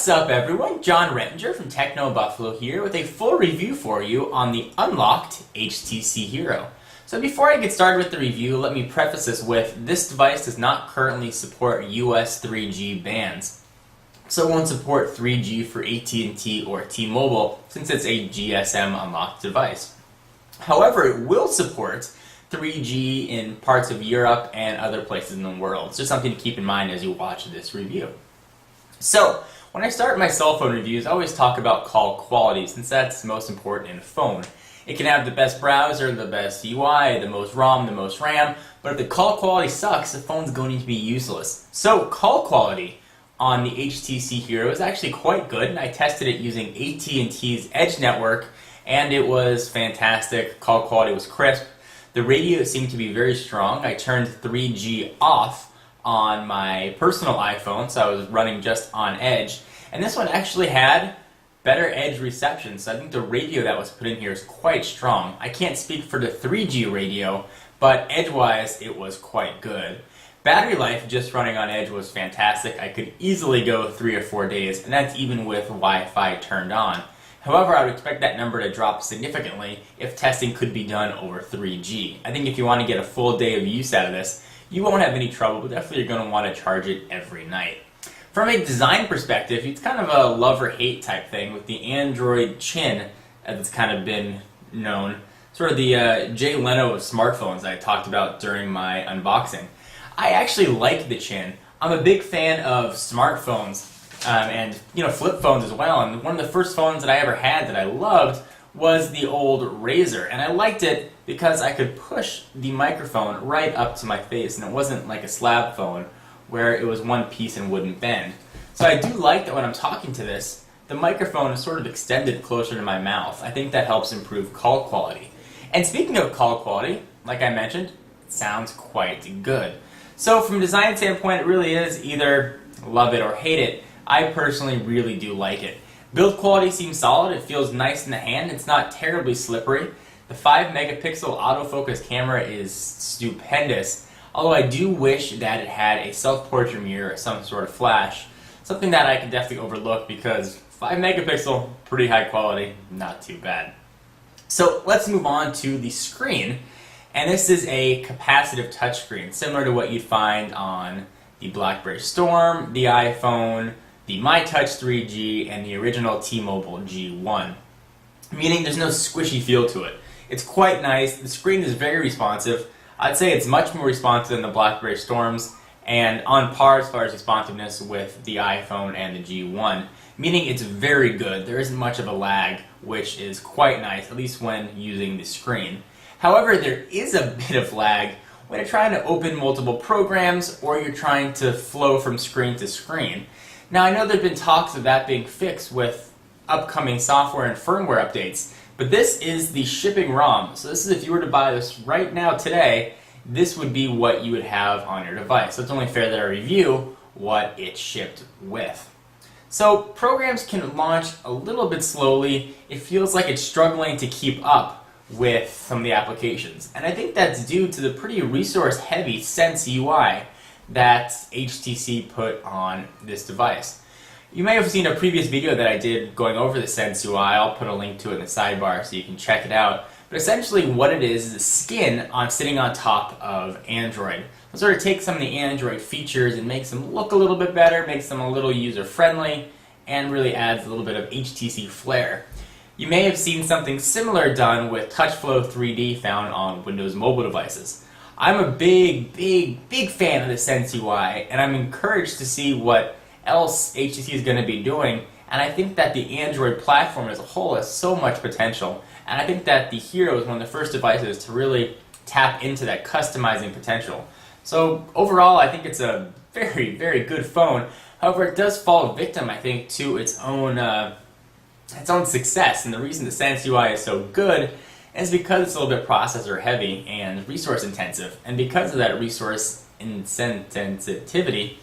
What's up everyone, John Rettinger from Techno Buffalo here with a full review for you on the unlocked HTC Hero. So before I get started with the review, let me preface this with, this device does not currently support US 3G bands. So it won't support 3G for AT&T or T-Mobile since it's a GSM unlocked device. However, it will support 3G in parts of Europe and other places in the world. It's just something to keep in mind as you watch this review. So, when I start my cell phone reviews, I always talk about call quality since that's most important in a phone. It can have the best browser, the best UI, the most ROM, the most RAM, but if the call quality sucks, the phone's going to be useless. So, call quality on the HTC Hero is actually quite good, and I tested it using AT&T's Edge network, and it was fantastic. Call quality was crisp. The radio seemed to be very strong. I turned 3G off on my personal iPhone, so I was running just on Edge, and this one actually had better Edge reception, so I think the radio that was put in here is quite strong. I can't speak for the 3G radio, but Edge-wise, it was quite good. Battery life just running on Edge was fantastic. I could easily go 3 or 4 days, and that's even with Wi-Fi turned on. However, I would expect that number to drop significantly if testing could be done over 3G. I think if you want to get a full day of use out of this, you won't have any trouble, but definitely you're going to want to charge it every night. From a design perspective, it's kind of a love or hate type thing with the Android chin, as it's kind of been known. Sort of the Jay Leno of smartphones I talked about during my unboxing. I actually like the chin. I'm a big fan of smartphones and flip phones as well, and one of the first phones that I ever had that I loved was the old Razor, and I liked it because I could push the microphone right up to my face, and it wasn't like a slab phone where it was one piece and wouldn't bend. So I do like that when I'm talking to this, the microphone is sort of extended closer to my mouth. I think that helps improve call quality. And speaking of call quality, like I mentioned, it sounds quite good. So from a design standpoint, it really is either love it or hate it. I personally really do like it. Build quality seems solid, it feels nice in the hand, it's not terribly slippery. The 5 megapixel autofocus camera is stupendous, although I do wish that it had a self-portrait mirror or some sort of flash, something that I could definitely overlook because 5 megapixel, pretty high quality, not too bad. So let's move on to the screen, and this is a capacitive touchscreen, similar to what you'd find on the BlackBerry Storm, the iPhone, the MyTouch 3G, and the original T-Mobile G1. Meaning there's no squishy feel to it. It's quite nice. The screen is very responsive. I'd say it's much more responsive than the BlackBerry Storms, and on par as far as responsiveness with the iPhone and the G1. Meaning it's very good. There isn't much of a lag, which is quite nice, at least when using the screen. However, there is a bit of lag when you're trying to open multiple programs or you're trying to flow from screen to screen. Now, I know there have been talks of that being fixed with upcoming software and firmware updates, but this is the shipping ROM. So this is if you were to buy this right now today, this would be what you would have on your device. So it's only fair that I review what it shipped with. So programs can launch a little bit slowly. It feels like it's struggling to keep up with some of the applications. And I think that's due to the pretty resource-heavy Sense UI that HTC put on this device. You may have seen a previous video that I did going over the Sense UI. I'll put a link to it in the sidebar so you can check it out. But essentially what it is a skin sitting on top of Android. It sort of takes some of the Android features and makes them look a little bit better, makes them a little user-friendly, and really adds a little bit of HTC flair. You may have seen something similar done with TouchFlow 3D found on Windows mobile devices. I'm a big fan of the Sense UI, and I'm encouraged to see what else HTC is going to be doing, and I think that the Android platform as a whole has so much potential, and I think that the Hero is one of the first devices to really tap into that customizing potential. So overall, I think it's a very good phone. However, it does fall victim, I think, to its own success, and the reason the Sense UI is so good is because it's a little bit processor heavy and resource intensive, and because of that resource insensitivity,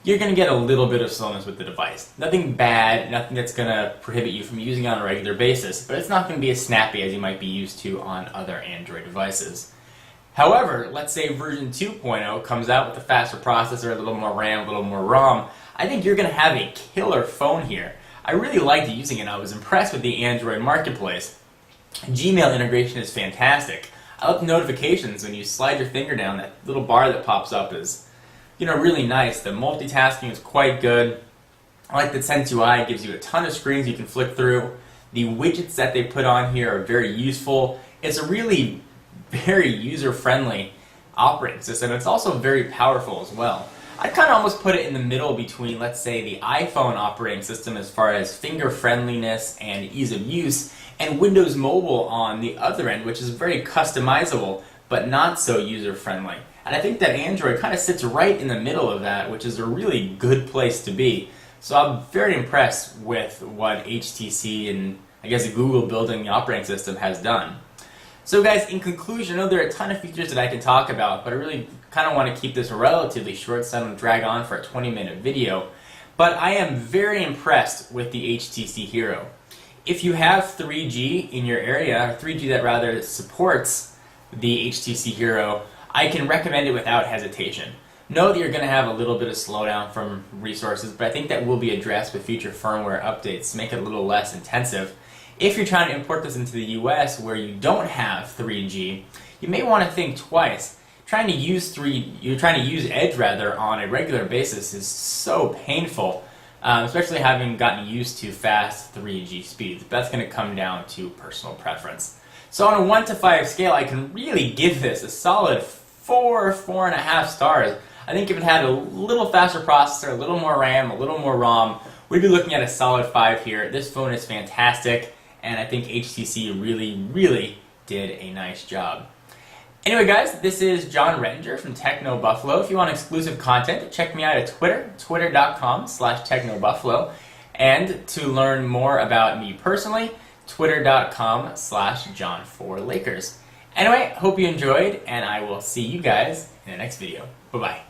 you're going to get a little bit of slowness with the device. Nothing bad, nothing that's going to prohibit you from using it on a regular basis, but it's not going to be as snappy as you might be used to on other Android devices. However, let's say version 2.0 comes out with a faster processor, a little more RAM, a little more ROM. I think you're going to have a killer phone here. I really liked using it. I was impressed with the Android marketplace. Gmail integration is fantastic. I love notifications. When you slide your finger down, that little bar that pops up is, really nice. The multitasking is quite good. I like that Sense UI gives you a ton of screens you can flick through. The widgets that they put on here are very useful. It's a really very user-friendly operating system. It's also very powerful as well. I'd kind of almost put it in the middle between, let's say, the iPhone operating system as far as finger friendliness and ease of use, and Windows Mobile on the other end, which is very customizable but not so user-friendly. And I think that Android kind of sits right in the middle of that, which is a really good place to be. So I'm very impressed with what HTC and I guess Google building the operating system has done. So guys, in conclusion, I know there are a ton of features that I can talk about, but I really kind of want to keep this relatively short so I don't drag on for a 20-minute video. But I am very impressed with the HTC Hero. If you have 3G in your area, or 3G that rather supports the HTC Hero, I can recommend it without hesitation. Know that you're going to have a little bit of slowdown from resources, but I think that will be addressed with future firmware updates to make it a little less intensive. If you're trying to import this into the US where you don't have 3G, you may want to think twice. Trying to use Edge on a regular basis is so painful, especially having gotten used to fast 3G speeds. But that's going to come down to personal preference. So on a 1 to 5 scale, I can really give this a solid 4.5 stars. I think if it had a little faster processor, a little more RAM, a little more ROM, we'd be looking at a solid 5 here. This phone is fantastic, and I think HTC really did a nice job. Anyway guys, this is John Rettinger from Techno Buffalo. If you want exclusive content, check me out at Twitter, twitter.com/technobuffalo. And to learn more about me personally, twitter.com/John4Lakers. Anyway, hope you enjoyed, and I will see you guys in the next video. Bye-bye.